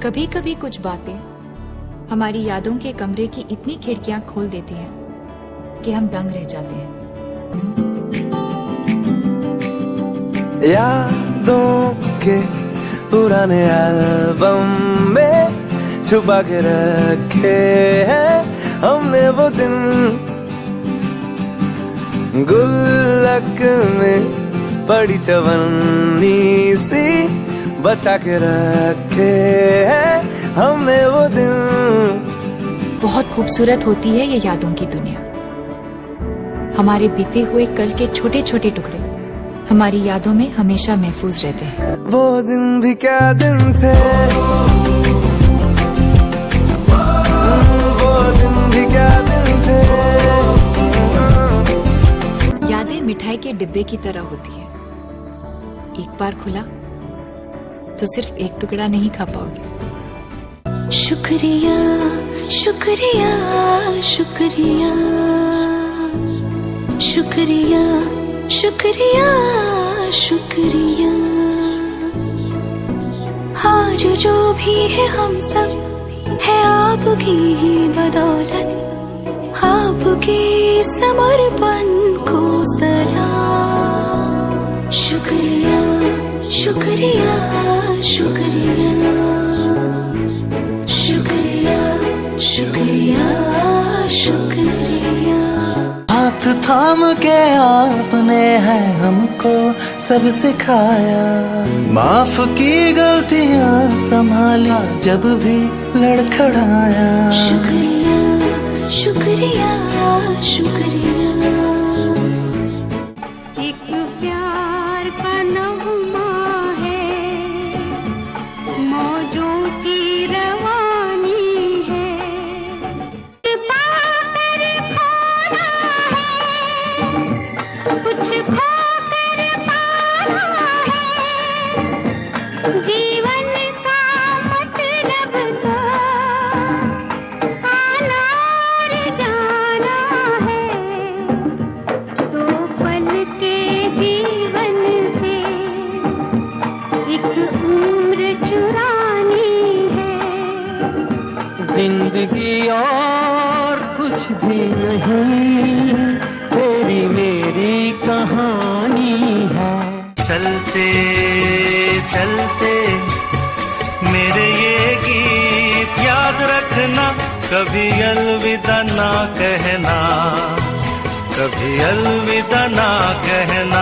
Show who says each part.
Speaker 1: कभी कभी कुछ बातें हमारी यादों के कमरे की इतनी खिड़कियां खोल देती हैं कि हम दंग रह जाते हैं।
Speaker 2: यादों के पुराने एल्बम में छुपा के रखे हैं हमने वो दिन, गुल्लक में बड़ी चवन्नी सी बचा के रखे हैं हमने वो दिन।
Speaker 1: बहुत खूबसूरत होती है ये यादों की दुनिया। हमारे बीते हुए कल के छोटे छोटे टुकड़े हमारी यादों में हमेशा महफूज रहते हैं।
Speaker 2: वो दिन भी क्या दिन थे, वो दिन भी क्या दिन थे।
Speaker 1: यादें मिठाई के डिब्बे की तरह होती है, एक बार खुला तो सिर्फ एक टुकड़ा नहीं खा पाओगे।
Speaker 3: शुक्रिया शुक्रिया शुक्रिया शुक्रिया शुक्रिया शुक्रिया। आज जो भी है हम सब है आपकी ही बदौलत, आपके समर्पण को सलाम। शुक्रिया शुक्रिया शुक्रिया शुक्रिया शुक्रिया शुक्रिया।
Speaker 4: हाथ थाम के आपने है हमको सब सिखाया, माफ की गलतियां संभाला जब भी लड़खड़ाया।
Speaker 3: शुक्रिया शुक्रिया शुक्रिया। एक प्यार का नगमा है, मौजों की रवानी है। पाकर खोना है, कुछ खोकर पाना है। जीवन का मतलब तो आना और जाना है। दो पल के जीवन से एक उम्र चुरानी है।
Speaker 5: जिंदगी और कुछ भी नहीं, तेरी मेरी कहानी है।
Speaker 6: चलते चलते मेरे ये गीत याद रखना, कभी अलविदा ना कहना, कभी अलविदा ना कहना।